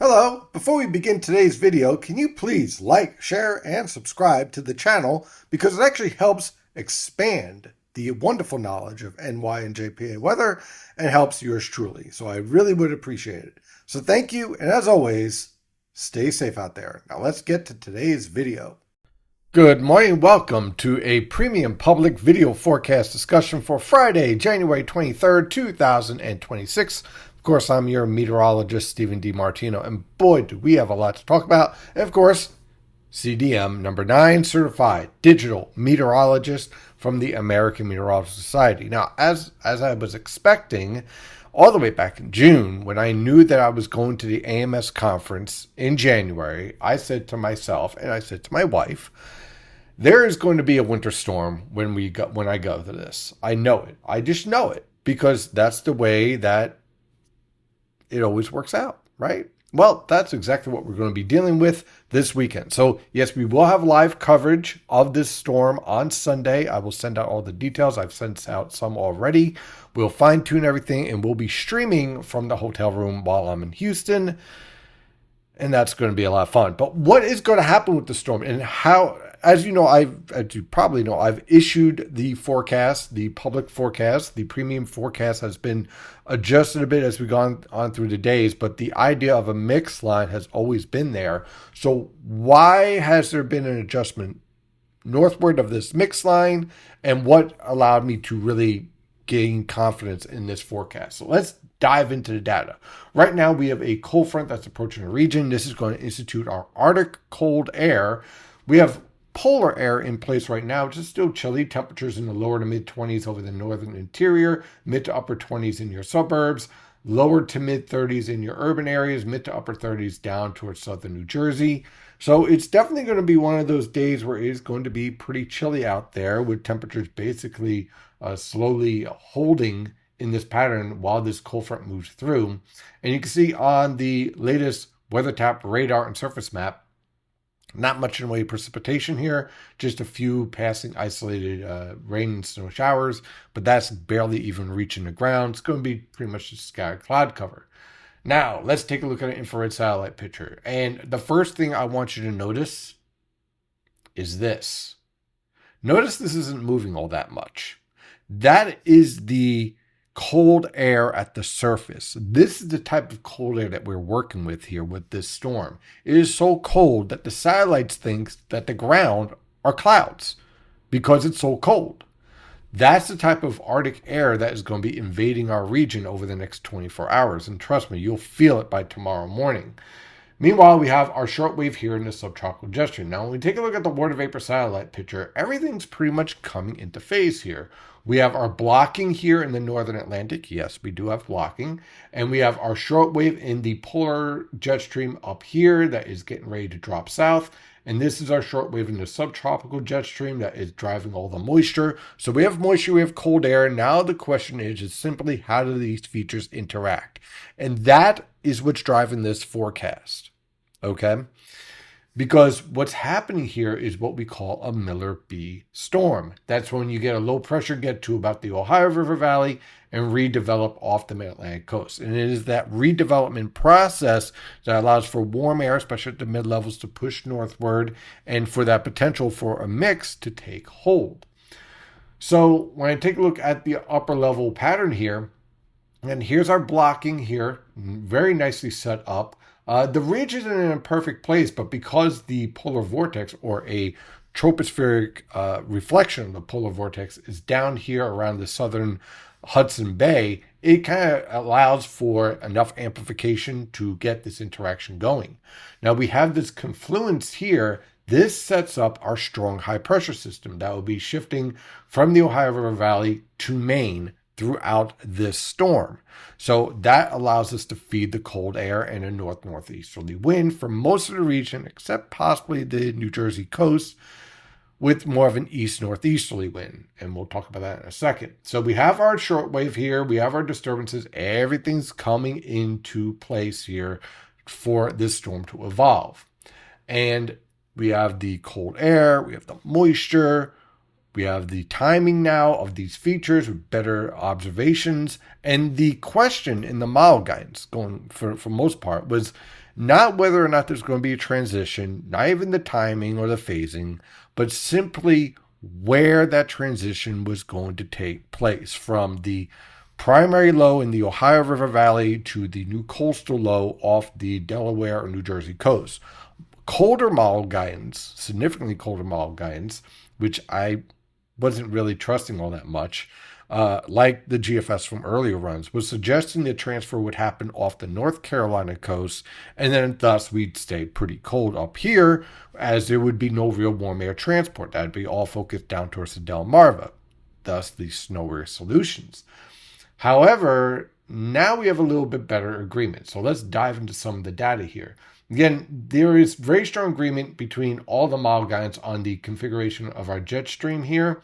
Hello, before we begin today's video, can you please like, share, and subscribe to the channel because it actually helps expand the wonderful knowledge of NY and JPA weather and helps yours truly. So I really would appreciate it. So thank you, and as always, stay safe out there. Now let's get to today's video. Good morning. Welcome to a premium public video forecast discussion for Friday, January 23rd, 2026. Of course, I'm your meteorologist, Stephen DiMartino, and boy, do we have a lot to talk about. And of course, CDM number 9, certified digital meteorologist from the American Meteorological Society. Now, as I was expecting, all the way back in June, when I knew that I was going to the AMS conference in January, I said to myself, and I said to my wife, there is going to be a winter storm when I go to this. I know it. I just know it because that's the way that it always works out, right? Well, that's exactly what we're going to be dealing with this weekend. So, yes, we will have live coverage of this storm on Sunday. I will send out all the details. I've sent out some already. We'll fine-tune everything, and we'll be streaming from the hotel room while I'm in Houston. And that's going to be a lot of fun. But what is going to happen with the storm and how, as you you probably know, I've issued the forecast, the public forecast. The premium forecast has been adjusted a bit as we've gone on through the days, but the idea of a mix line has always been there. So why has there been an adjustment northward of this mix line, and what allowed me to really gain confidence in this forecast? So let's dive into the data. Right now, we have a cold front that's approaching the region. This is going to institute our Arctic cold air. We have polar air in place right now, which is still chilly. Temperatures in the lower to mid 20s over the northern interior, mid to upper 20s in your suburbs, lower to mid 30s in your urban areas, mid to upper 30s down towards southern New Jersey. So it's definitely going to be one of those days where it is going to be pretty chilly out there, with temperatures basically slowly holding in this pattern while this cold front moves through. And you can see on the latest WeatherTap radar and surface map, not much in the way of precipitation here, just a few passing isolated rain and snow showers, but that's barely even reaching the ground. It's going to be pretty much just scattered cloud cover. Now, let's take a look at an infrared satellite picture. And the first thing I want you to notice is this. Notice this isn't moving all that much. That is the cold air at the surface. This is the type of cold air that we're working with here with this storm. It is so cold that the satellites think that the ground are clouds because it's so cold. That's the type of Arctic air that is going to be invading our region over the next 24 hours. And trust me, you'll feel it by tomorrow morning. Meanwhile, we have our shortwave here in the subtropical jet stream. Now, when we take a look at the water vapor satellite picture, everything's pretty much coming into phase here. We have our blocking here in the northern Atlantic. Yes, we do have blocking. And we have our shortwave in the polar jet stream up here that is getting ready to drop south. And this is our shortwave in the subtropical jet stream that is driving all the moisture. So we have moisture, we have cold air. Now the question is simply how do these features interact? And that is what's driving this forecast. Okay? Because what's happening here is what we call a Miller B storm. That's when you get a low pressure get to about the Ohio River Valley and redevelop off the mid-Atlantic coast. And it is that redevelopment process that allows for warm air, especially at the mid-levels, to push northward and for that potential for a mix to take hold. So when I take a look at the upper level pattern here, and here's our blocking here, very nicely set up. The ridge isn't in a perfect place, but because the polar vortex, or a tropospheric reflection of the polar vortex, is down here around the southern Hudson Bay, it kind of allows for enough amplification to get this interaction going. Now we have this confluence here. This sets up our strong high pressure system that will be shifting from the Ohio River Valley to Maine throughout this storm. So that allows us to feed the cold air and a north-northeasterly wind for most of the region, except possibly the New Jersey coast, with more of an east-northeasterly wind. And we'll talk about that in a second. So we have our shortwave here. We have our disturbances. Everything's coming into place here for this storm to evolve. And we have the cold air. We have the moisture. We have the timing now of these features with better observations. And the question in the model guidance, going for most part, was not whether or not there's going to be a transition, not even the timing or the phasing, but simply where that transition was going to take place from the primary low in the Ohio River Valley to the new coastal low off the Delaware or New Jersey coast. Colder model guidance, significantly colder model guidance, which I wasn't really trusting all that much, like the GFS from earlier runs, was suggesting the transfer would happen off the North Carolina coast, and then thus we'd stay pretty cold up here, as there would be no real warm air transport. That'd be all focused down towards the Delmarva, thus the snowier solutions. However, now we have a little bit better agreement. So let's dive into some of the data here. Again, there is very strong agreement between all the model guidance on the configuration of our jet stream here,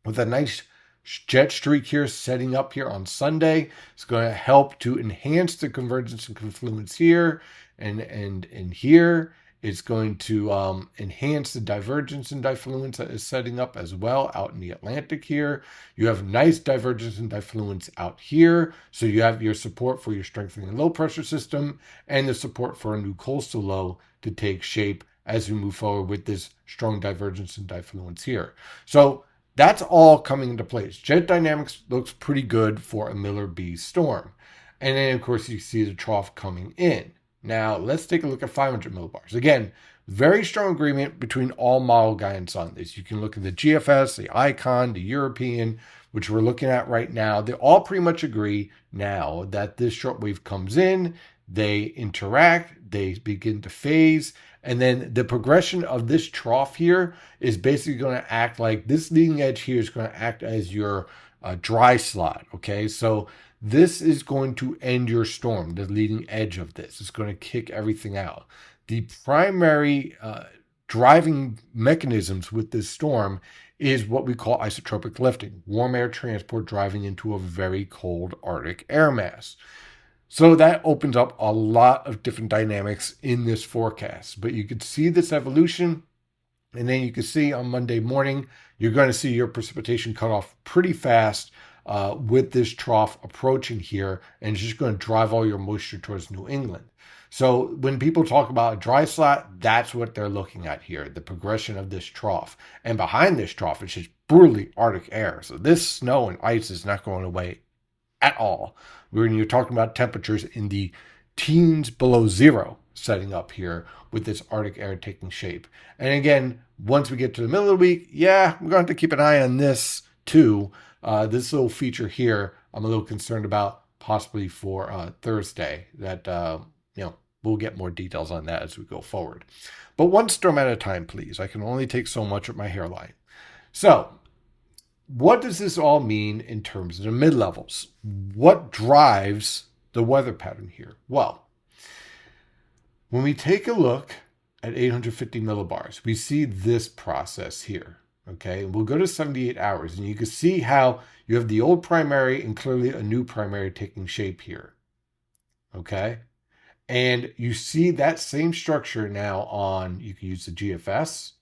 with a nice jet streak here setting up here on Sunday. It's going to help to enhance the convergence and confluence here and here. It's going to enhance the divergence and diffluence that is setting up as well out in the Atlantic here. You have nice divergence and diffluence out here. So you have your support for your strengthening low pressure system and the support for a new coastal low to take shape as we move forward with this strong divergence and diffluence here. So that's all coming into place. Jet dynamics looks pretty good for a Miller B storm. And then, of course, you see the trough coming in. Now, let's take a look at 500 millibars. Again, very strong agreement between all model guidance on this. You can look at the GFS, the ICON, the European, which we're looking at right now. They all pretty much agree now that this shortwave comes in, they interact, they begin to phase, and then the progression of this trough here is basically going to act like this leading edge here is going to act as your dry slot. Okay, so this is going to end your storm. The leading edge of this is going to kick everything out. The primary driving mechanisms with this storm is what we call isotropic lifting, warm air transport driving into a very cold Arctic air mass. So that opens up a lot of different dynamics in this forecast. But you could see this evolution, and then you can see on Monday morning, you're going to see your precipitation cut off pretty fast with this trough approaching here, and it's just going to drive all your moisture towards New England. So when people talk about a dry slot, that's what they're looking at here, the progression of this trough. And behind this trough is just brutally Arctic air. So this snow and ice is not going away at all. When you're talking about temperatures in the teens below zero setting up here with this Arctic air taking shape. And again, once we get to the middle of the week, yeah, we're going to have to keep an eye on this too. This little feature here, I'm a little concerned about possibly for Thursday. That we'll get more details on that as we go forward. But one storm at a time, please. I can only take so much of my hairline. So, what does this all mean in terms of the mid-levels? What drives the weather pattern here? Well, when we take a look at 850 millibars, we see this process here. Okay, we'll go to 78 hours, and you can see how you have the old primary and clearly a new primary taking shape here. Okay, and you see that same structure now on, you can use the GFS.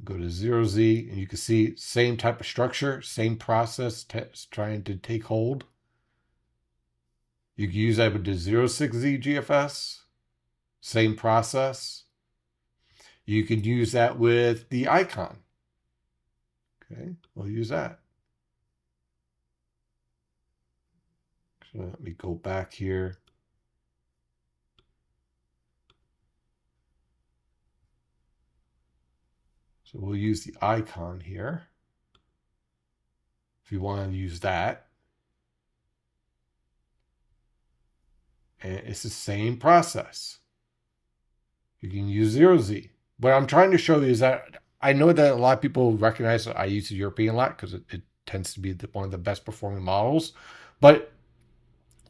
Go to 0Z, and you can see same type of structure, same process trying to take hold. You can use that with the 06Z GFS, same process. You can use that with the ICON. Okay, we'll use that. So let me go back here. So we'll use the ICON here if you want to use that. And it's the same process. You can use 0Z. What I'm trying to show you is that I know that a lot of people recognize that I use the European a lot because it tends to be one of the best performing models. But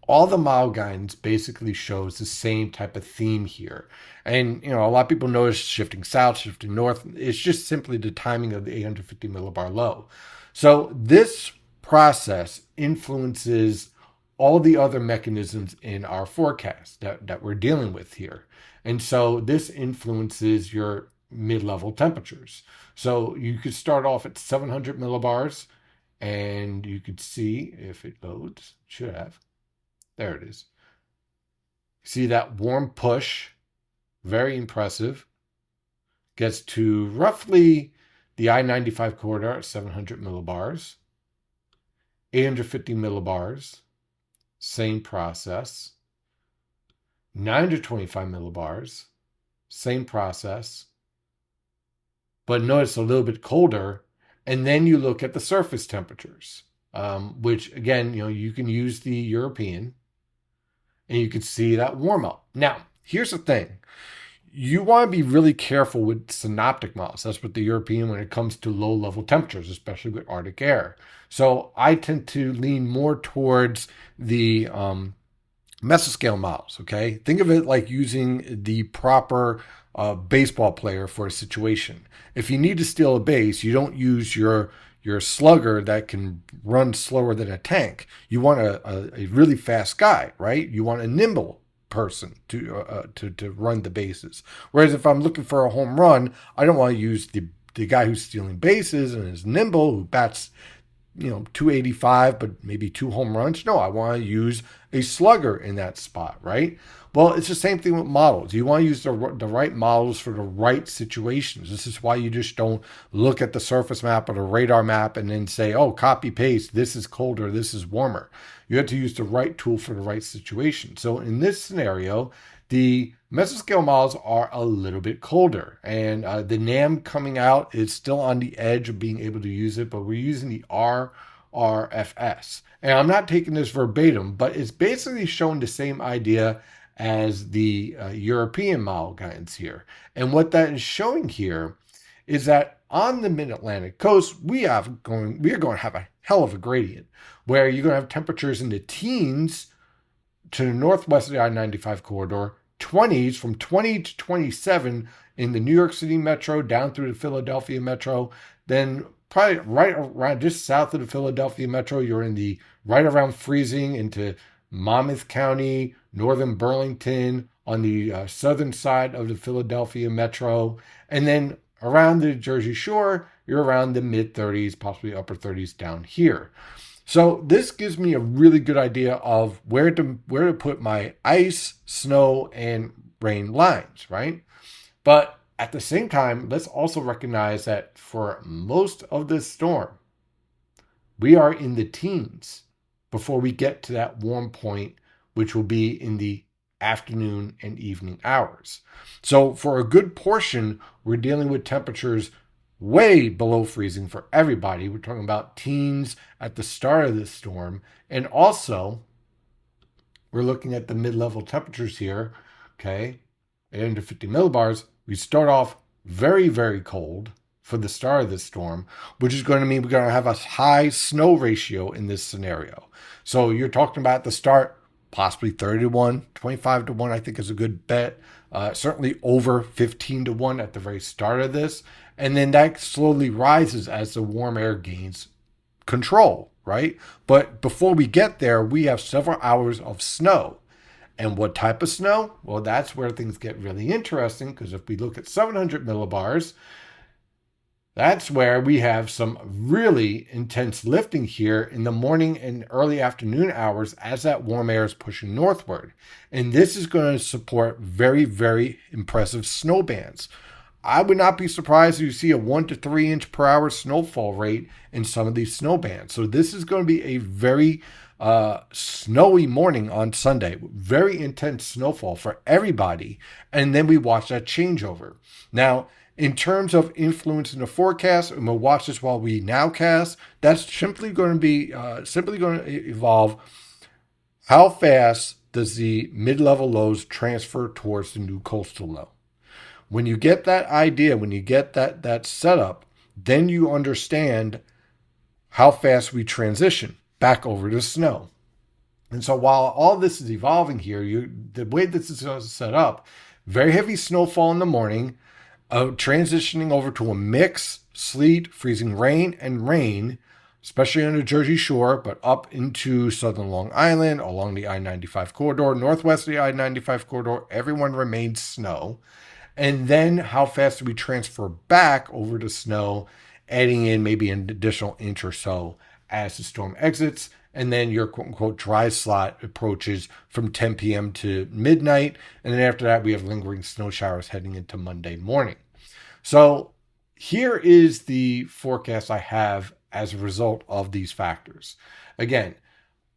all the model guidance basically shows the same type of theme here. And, a lot of people notice shifting south, shifting north. It's just simply the timing of the 850 millibar low. So this process influences all the other mechanisms in our forecast that we're dealing with here. And so this influences your mid-level temperatures. So you could start off at 700 millibars, and you could see if it loads. It should have. There it is. See that warm push, very impressive. Gets to roughly the I-95 corridor at 700 millibars, 850 millibars, same process, 925 millibars, same process, but notice a little bit colder. And then you look at the surface temperatures, which again, you can use the European, and you can see that warm up. Now, here's the thing. You want to be really careful with synoptic models. That's what the European when it comes to low level temperatures, especially with Arctic air. So I tend to lean more towards the mesoscale models. Okay. Think of it like using the proper baseball player for a situation. If you need to steal a base, you don't use your slugger that can run slower than a tank. You want a really fast guy, right? You want a nimble person to run the bases. Whereas if I'm looking for a home run, I don't want to use the guy who's stealing bases and is nimble, who bats 285 but maybe 2 home runs. No, I want to use a slugger in that spot, right? Well, it's the same thing with models. You want to use the right models for the right situations. This is why you just don't look at the surface map or the radar map and then say, oh, copy paste, this is colder, this is warmer. You have to use the right tool for the right situation. So in this scenario, the mesoscale models are a little bit colder, and the NAM coming out is still on the edge of being able to use it, but we're using the RRFS. And I'm not taking this verbatim, but it's basically showing the same idea as the European model guidance here. And what that is showing here is that on the mid-Atlantic coast, we are going to have a hell of a gradient where you're going to have temperatures in the teens to the northwest of the I-95 corridor, 20s from 20 to 27 in the New York City metro down through the Philadelphia metro. Then probably right around just south of the Philadelphia metro, you're in the right around freezing into Monmouth County, northern Burlington, on the southern side of the Philadelphia metro. And then around the Jersey Shore, you're around the mid 30s, possibly upper 30s down here. So this gives me a really good idea of where to put my ice, snow, and rain lines, right? But at the same time, let's also recognize that for most of this storm, we are in the teens before we get to that warm point, which will be in the afternoon and evening hours. So for a good portion, we're dealing with temperatures way below freezing for everybody. We're talking about teens at the start of this storm. And also, we're looking at the mid-level temperatures here, okay, 850 millibars. We start off very, very cold for the start of this storm, which is going to mean we're going to have a high snow ratio in this scenario. So you're talking about at the start, possibly 30 to 1, 25 to 1, I think is a good bet. Certainly over 15 to 1 at the very start of this. And then that slowly rises as the warm air gains control, right? But before we get there, we have several hours of snow. And what type of snow? Well, that's where things get really interesting, because if we look at 700 millibars, that's where we have some really intense lifting here in the morning and early afternoon hours as that warm air is pushing northward. And this is going to support very, very impressive snow bands. I would not be surprised if you see a 1 to 3 inch per hour snowfall rate in some of these snow bands. So this is going to be a very snowy morning on Sunday. Very intense snowfall for everybody. And then we watch that changeover. Now, in terms of influencing the forecast, and we'll watch this while we nowcast, that's simply going to be evolve. How fast does the mid-level lows transfer towards the new coastal low? When you get that idea, when you get that setup, then you understand how fast we transition back over to snow. And so while all this is evolving here, the way this is set up, very heavy snowfall in the morning, transitioning over to a mix, sleet, freezing rain, and rain, especially on the Jersey Shore, but up into southern Long Island, along the I-95 corridor, northwest of the I-95 corridor, everyone remains snow. And then how fast do we transfer back over to snow, adding in maybe an additional inch or so as the storm exits. And then your quote unquote dry slot approaches from 10 p.m. to midnight. And then after that, we have lingering snow showers heading into Monday morning. So here is the forecast I have as a result of these factors. Again,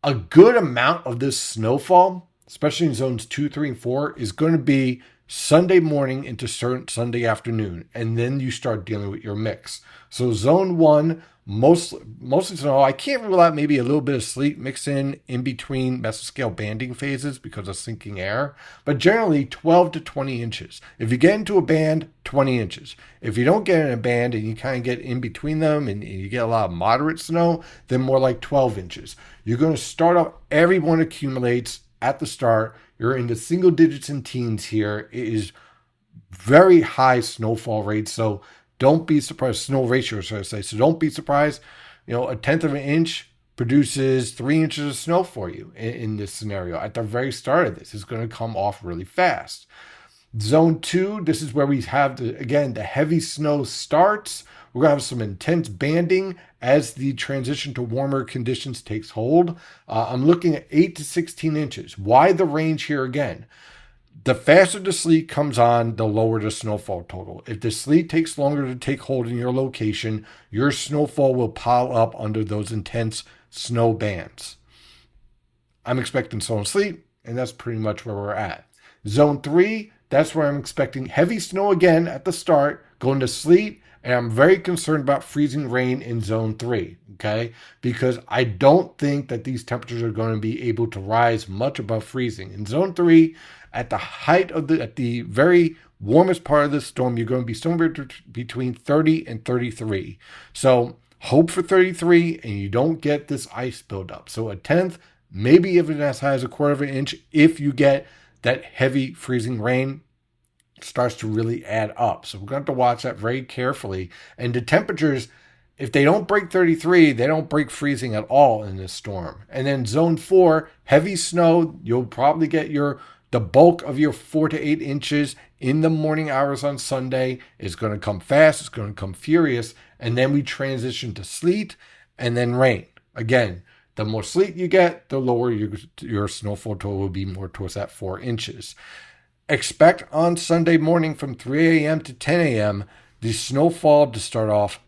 a good amount of this snowfall, especially in zones 2, 3, and 4, is going to be Sunday morning into Sunday afternoon, and then you start dealing with your mix. So zone 1, mostly snow. I can't rule out maybe a little bit of sleet mix in between mesoscale banding phases because of sinking air, but generally 12 to 20 inches. If you get into a band, 20 inches. If you don't get in a band and you kind of get in between them and you get a lot of moderate snow, then more like 12 inches. You're going to start off, everyone accumulates at the start. You're in the single digits and teens here. It is very high snowfall rates. So don't be surprised. Snow ratio, should I say. So don't be surprised. A tenth of an inch produces 3 inches of snow for you in this scenario. At the very start of this, it's going to come off really fast. Zone 2, this is where we have, the heavy snow starts. We're going to have some intense banding as the transition to warmer conditions takes hold. I'm looking at 8 to 16 inches. Why the range here again? The faster the sleet comes on, the lower the snowfall total. If the sleet takes longer to take hold in your location, your snowfall will pile up under those intense snow bands. I'm expecting snow and sleet, and that's pretty much where we're at. Zone 3, that's where I'm expecting heavy snow again at the start, going to sleet, and I'm very concerned about freezing rain in zone 3, okay? Because I don't think that these temperatures are going to be able to rise much above freezing. In zone 3, at the height of at the very warmest part of the storm, you're going to be somewhere between 30 and 33. So hope for 33 and you don't get this ice buildup. So a tenth, maybe even as high as a quarter of an inch, if you get that heavy freezing rain, starts to really add up. So we're going to have to watch that very carefully. And the temperatures, if they don't break 33, they don't break freezing at all in this storm. And then zone 4, heavy snow, you'll probably get the bulk of your 4 to 8 inches in the morning hours on Sunday. Is going to come fast. It's going to come furious. And then we transition to sleet and then rain. Again, the more sleet you get, the lower your snowfall total will be, more towards that 4 inches. Expect on Sunday morning from 3 a.m. to 10 a.m. the snowfall to start off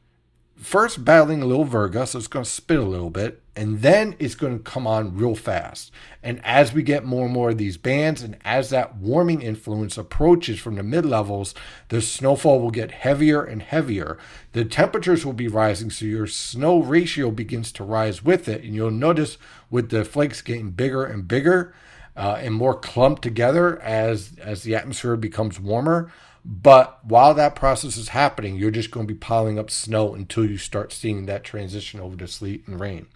first battling a little virga, so it's going to spit a little bit, and then it's going to come on real fast. And as we get more and more of these bands, and as that warming influence approaches from the mid-levels, the snowfall will get heavier and heavier. The temperatures will be rising, so your snow ratio begins to rise with it, and you'll notice with the flakes getting bigger and bigger, and more clumped together as the atmosphere becomes warmer. But while that process is happening, you're just going to be piling up snow until you start seeing that transition over to sleet and rain.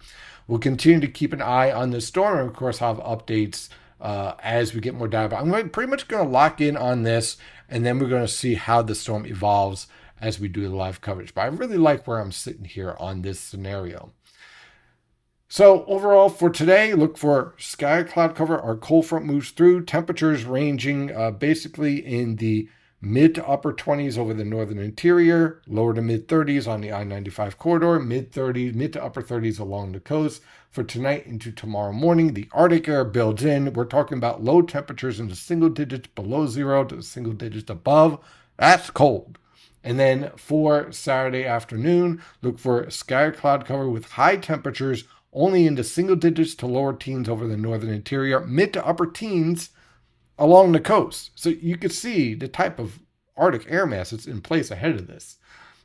We'll continue to keep an eye on this storm, and of course have updates as we get more data. But I'm pretty much going to lock in on this, and then we're going to see how the storm evolves as we do the live coverage. But I really like where I'm sitting here on this scenario. So overall for today, look for sky cloud cover. Our cold front moves through. Temperatures ranging basically in the mid to upper 20s over the northern interior, lower to mid 30s on the I-95 corridor, mid to upper 30s along the coast. For tonight into tomorrow morning, the Arctic air builds in. We're talking about low temperatures in the single digits below zero to the single digits above. That's cold. And then for Saturday afternoon, look for sky cloud cover with high temperatures only in the single digits to lower teens over the northern interior, mid to upper teens along the coast. So you could see the type of Arctic air mass that's in place ahead of this.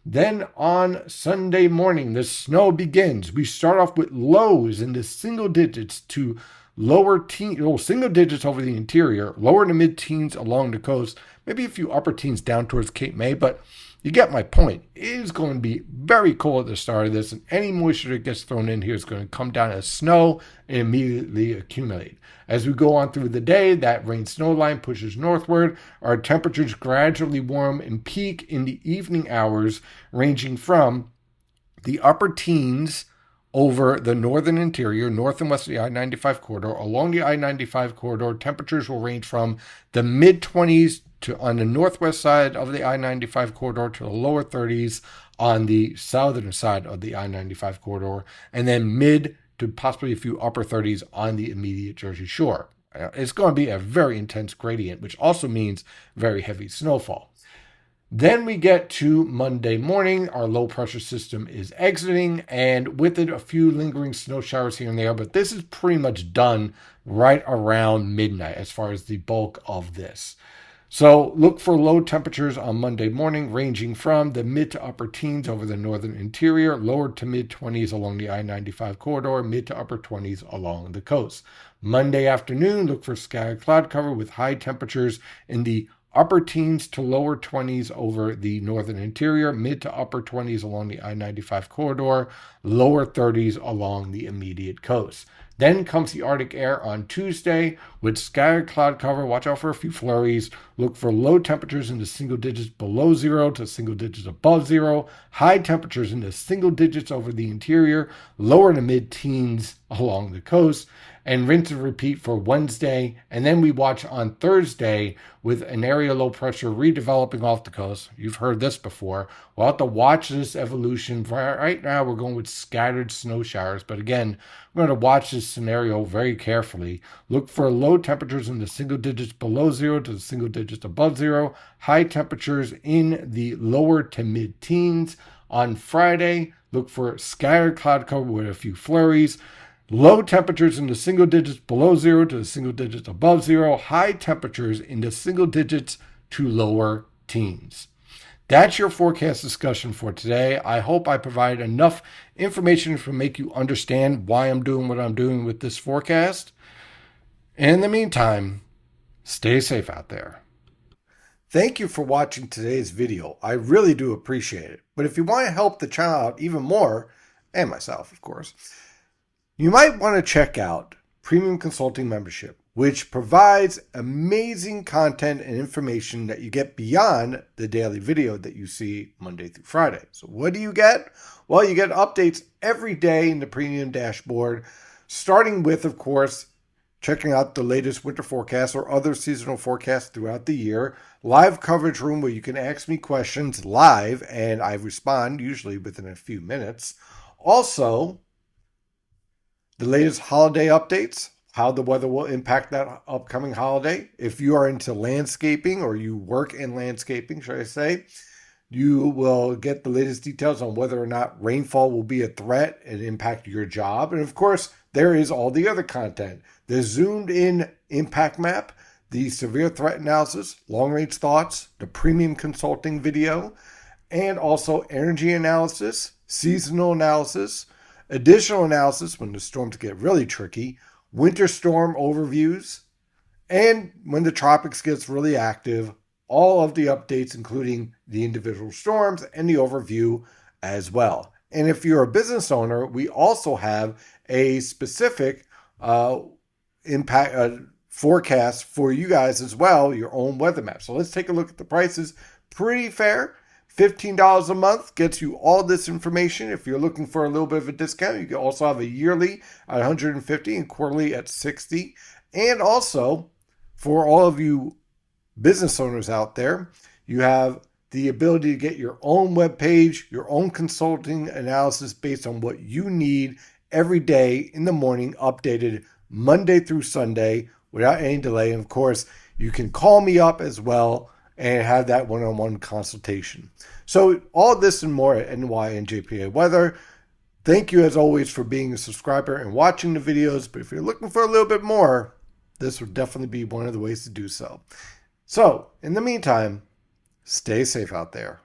Then on Sunday morning, the snow begins. We start off with lows in the single digits to single digits over the interior, lower to mid-teens along the coast, maybe a few upper teens down towards Cape May, but you get my point. It is going to be very cold at the start of this, and any moisture that gets thrown in here is going to come down as snow and immediately accumulate. As we go on through the day, that rain-snow line pushes northward. Our temperatures gradually warm and peak in the evening hours, ranging from the upper teens over the northern interior, north and west of the I-95 corridor. Along the I-95 corridor, temperatures will range from the mid-20s to on the northwest side of the I-95 corridor to the lower 30s on the southern side of the I-95 corridor, and then mid to possibly a few upper 30s on the immediate Jersey Shore. It's going to be a very intense gradient, which also means very heavy snowfall. Then we get to Monday morning. Our low pressure system is exiting, and with it a few lingering snow showers here and there, but this is pretty much done right around midnight as far as the bulk of this. So look for low temperatures on Monday morning, ranging from the mid to upper teens over the northern interior, lower to mid 20s along the I-95 corridor, mid to upper 20s along the coast. Monday afternoon, look for scattered cloud cover with high temperatures in the upper teens to lower 20s over the northern interior, mid to upper 20s along the I-95 corridor, lower 30s along the immediate coast. Then comes the Arctic air on Tuesday with scattered cloud cover. Watch out for a few flurries. Look for low temperatures in the single digits below zero to single digits above zero. High temperatures in the single digits over the interior, lower to mid-teens along the coast. And rinse and repeat for Wednesday. And then we watch on Thursday with an area low pressure redeveloping off the coast. You've heard this before. We'll have to watch this evolution. Right now, we're going with scattered snow showers. But again, we're going to watch this scenario very carefully. Look for low temperatures in the single digits below zero to the single digits above zero. High temperatures in the lower to mid-teens. On Friday, look for scattered cloud cover with a few flurries. Low temperatures in the single digits below zero to the single digits above zero. High temperatures in the single digits to lower teens. That's your forecast discussion for today. I hope I provide enough information to make you understand why I'm doing what I'm doing with this forecast. In the meantime, stay safe out there. Thank you for watching today's video. I really do appreciate it. But if you want to help the channel out even more, and myself, of course, you might want to check out Premium Consulting Membership, which provides amazing content and information that you get beyond the daily video that you see Monday through Friday. So what do you get? Well, you get updates every day in the Premium dashboard, starting with, of course, checking out the latest winter forecast or other seasonal forecasts throughout the year, live coverage room where you can ask me questions live and I respond usually within a few minutes. Also, the latest holiday updates, how the weather will impact that upcoming holiday. If you are into landscaping or you work in landscaping, should I say, you will get the latest details on whether or not rainfall will be a threat and impact your job. And of course, there is all the other content. The zoomed in impact map, the severe threat analysis, long range thoughts, the premium consulting video, and also energy analysis, seasonal analysis, additional analysis when the storms get really tricky, winter storm overviews, and when the tropics gets really active, all of the updates, including the individual storms and the overview as well. And if you're a business owner, we also have a specific impact forecast for you guys as well, your own weather map. So let's take a look at the prices. Pretty fair. $15 a month gets you all this information. If you're looking for a little bit of a discount, you can also have a yearly at $150 and quarterly at $60. And also, for all of you business owners out there, you have the ability to get your own web page, your own consulting analysis based on what you need every day in the morning, updated Monday through Sunday without any delay. And of course, you can call me up as well and have that one-on-one consultation. So all this and more at NY and JPA Weather. Thank you as always for being a subscriber and watching the videos. But if you're looking for a little bit more, this would definitely be one of the ways to do so. So in the meantime, stay safe out there.